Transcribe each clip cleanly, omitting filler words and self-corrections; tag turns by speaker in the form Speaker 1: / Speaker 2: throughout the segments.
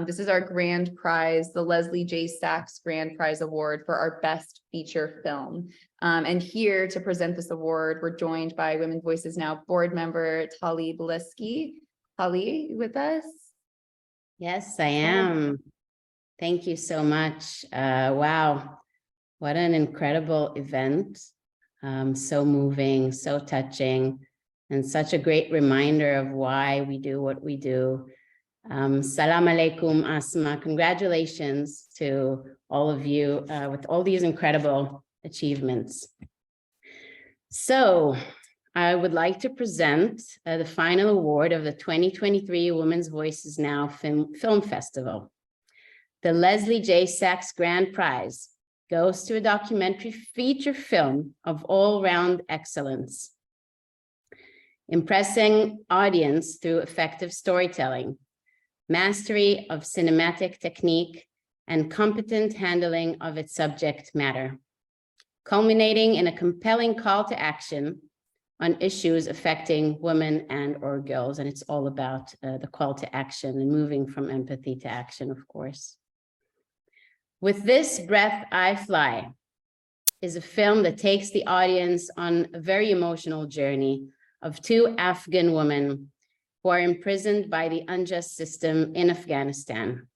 Speaker 1: This is our grand prize, the Leslie J. Sachs Grand Prize Award for our best feature film. And here to present this award, we're joined by Women's Voices Now board member Tali Beliski. Tali, you with us?
Speaker 2: Yes, I am. Thank you so much. Wow, what an incredible event. So moving, so touching, and such a great reminder of why we do what we do. Salam alaikum, Asma. Congratulations to all of you with all these incredible achievements. So I would like to present the final award of the 2023 Women's Voices Now Film Festival. The Leslie J. Sachs Grand Prize goes to a documentary feature film of all-round excellence, impressing audience through effective storytelling, mastery of cinematic technique, and competent handling of its subject matter, culminating in a compelling call to action on issues affecting women and/or girls. And it's all about the call to action and moving from empathy to action, of course. With This Breath I Fly is a film that takes the audience on a very emotional journey of two Afghan women who are imprisoned by the unjust system in Afghanistan.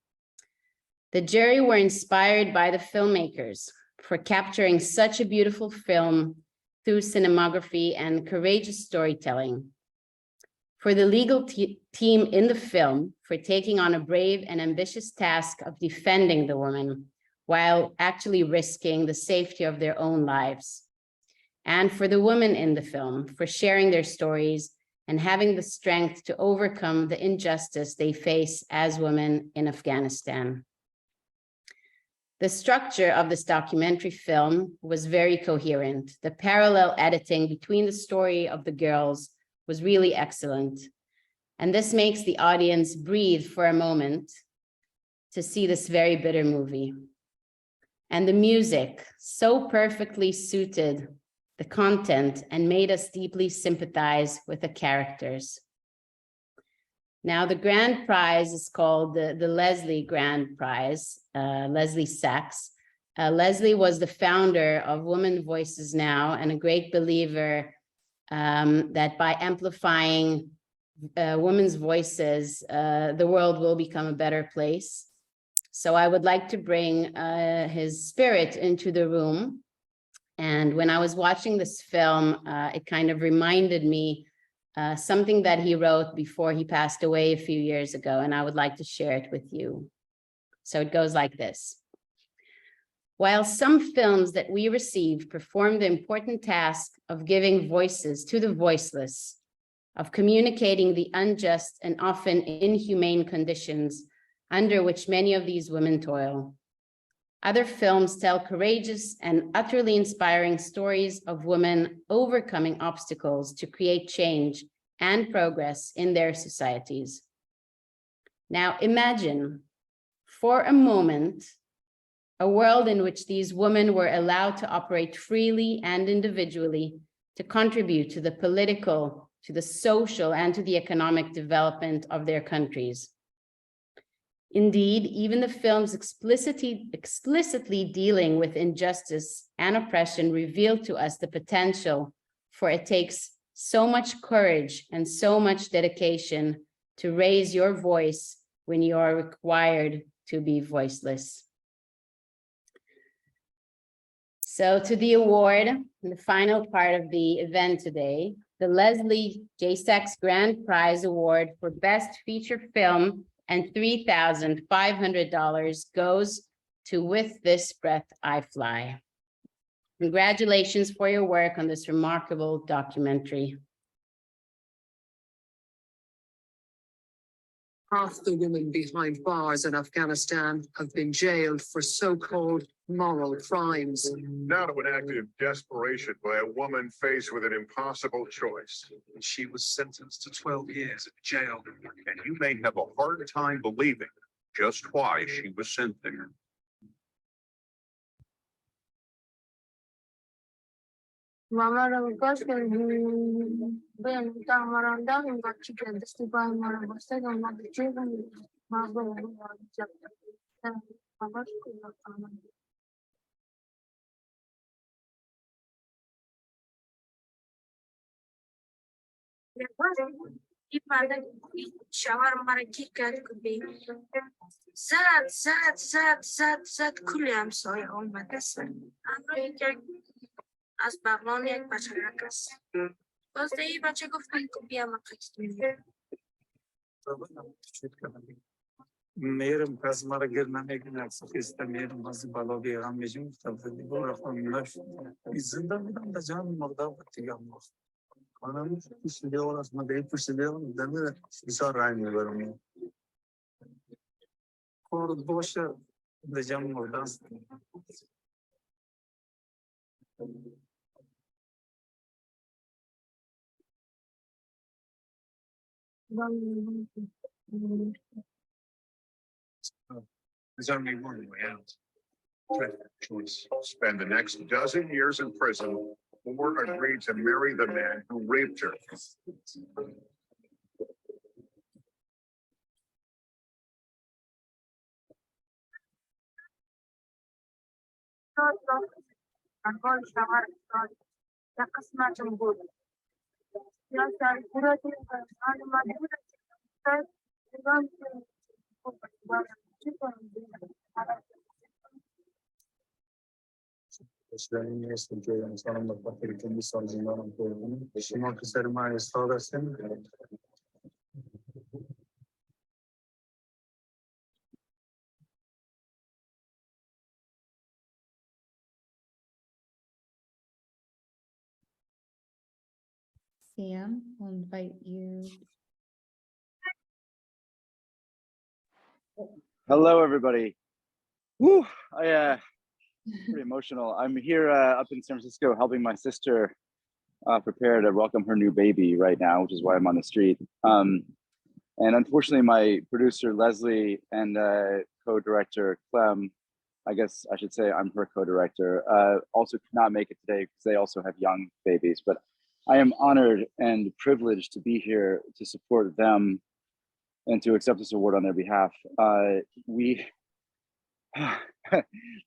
Speaker 2: The jury were inspired by the filmmakers for capturing such a beautiful film through cinematography and courageous storytelling. For the legal team in the film for taking on a brave and ambitious task of defending the woman while actually risking the safety of their own lives. And for the women in the film for sharing their stories and having the strength to overcome the injustice they face as women in Afghanistan. The structure of this documentary film was very coherent. The parallel editing between the story of the girls was really excellent. And this makes the audience breathe for a moment to see this very bitter movie. And the music so perfectly suited the content and made us deeply sympathize with the characters. Now, the grand prize is called the Leslie Grand Prize, Leslie Sachs. Leslie was the founder of Women's Voices Now and a great believer that by amplifying women's voices, the world will become a better place. So I would like to bring his spirit into the room. And when I was watching this film, it kind of reminded me something that he wrote before he passed away a few years ago, and I would like to share it with you. So it goes like this. While some films that we receive perform the important task of giving voices to the voiceless, of communicating the unjust and often inhumane conditions under which many of these women toil, other films tell courageous and utterly inspiring stories of women overcoming obstacles to create change and progress in their societies. Now imagine for a moment a world in which these women were allowed to operate freely and individually to contribute to the political, to the social, and to the economic development of their countries. Indeed, even the films explicitly dealing with injustice and oppression reveal to us the potential for it takes so much courage and so much dedication to raise your voice when you are required to be voiceless. So to the award, the final part of the event today, the Leslie J. Sachs Grand Prize Award for Best Feature Film and $3,500 goes to With This Breath I Fly. Congratulations for your work on this remarkable documentary.
Speaker 3: Half the women behind bars in Afghanistan have been jailed for so-called moral crimes.
Speaker 4: Now to an act of desperation by a woman faced with an impossible choice.
Speaker 5: She was sentenced to 12 years in jail.
Speaker 4: And you may have a hard time believing just why she was sent there.
Speaker 6: شاورما كيكات كبي زاد كل يوم صايع أم كسر أنا يك از بغلان یک بچه رکس بازده ای بچه گفت من که بیا من قصد
Speaker 5: Meğerim kazmara girmemek nasıl istemiyorum bazı balo bir gamecim tabii bu rakamlar izinden bir de canım orada batıyor. Anam kişiliği orasında değil kişiliği demir bir sonra aynı görünüyor. Kor boşa da canım orada. There's only one way out.
Speaker 4: Choice. Spend the next dozen years in prison or agree to marry the man who raped her.
Speaker 5: Başlarının nesli görüyorum sanırım bakır kendi savcılığının koyduğunu. Şıma kısarım sağlasın.
Speaker 1: Sam, I'll invite you.
Speaker 7: Hello, everybody. Woo, pretty emotional. I'm here up in San Francisco helping my sister prepare to welcome her new baby right now, which is why I'm on the street. And unfortunately, my producer, Leslie, and co-director, Clem, I guess I should say I'm her co-director, also could not make it today because they also have young babies. But I am honored and privileged to be here to support them and to accept this award on their behalf.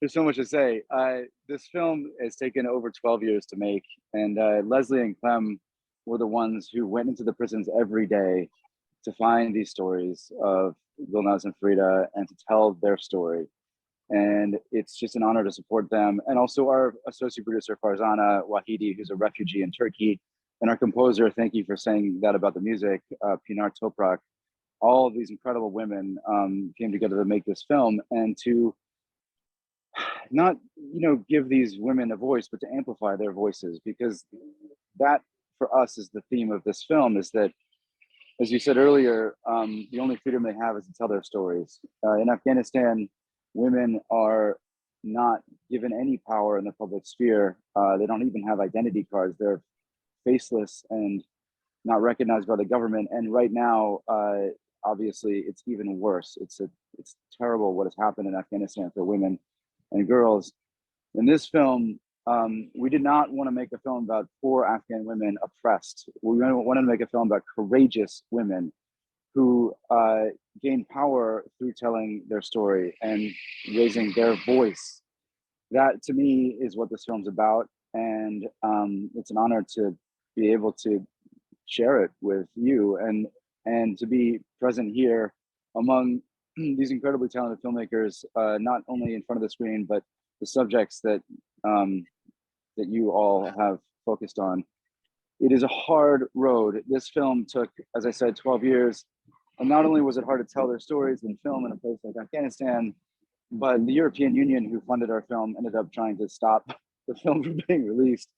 Speaker 7: There's so much to say. This film has taken over 12 years to make, and Leslie and Clem were the ones who went into the prisons every day to find these stories of Gulnaz and Frida and to tell their story. And it's just an honor to support them. And also our associate producer, Farzana Wahidi, who's a refugee in Turkey, and our composer, thank you for saying that about the music, Pinar Toprak. All of these incredible women came together to make this film and to not, give these women a voice, but to amplify their voices, because that for us is the theme of this film, is that, as you said earlier, the only freedom they have is to tell their stories. In Afghanistan, women are not given any power in the public sphere. They don't even have identity cards. They're faceless and not recognized by the government. And right now, obviously, it's even worse. It's terrible what has happened in Afghanistan for women and girls. In this film, we did not want to make a film about poor Afghan women oppressed. We wanted to make a film about courageous women who gain power through telling their story and raising their voice. That, to me, is what this film's about. And it's an honor to be able to share it with you and to be present here among these incredibly talented filmmakers, not only in front of the screen, but the subjects that that you all have focused on. It is a hard road. This film took, as I said, 12 years. And not only was it hard to tell their stories in film in a place like Afghanistan, but the European Union, who funded our film, ended up trying to stop the film from being released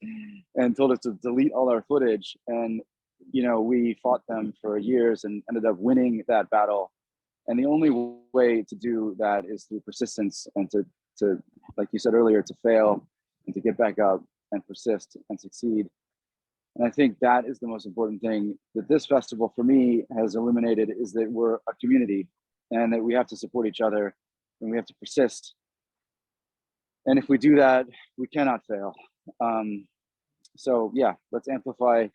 Speaker 7: and told us to delete all our footage. And, we fought them for years and ended up winning that battle. And the only way to do that is through persistence and to, like you said earlier, to fail and to get back up and persist and succeed. And I think that is the most important thing that this festival for me has illuminated, is that we're a community and that we have to support each other and we have to persist. And if we do that, we cannot fail. So yeah, let's amplify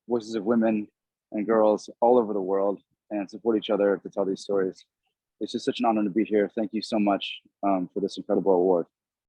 Speaker 7: voices of women and girls all over the world and support each other to tell these stories. it's just such an honor to be here. Thank you so much for this incredible award.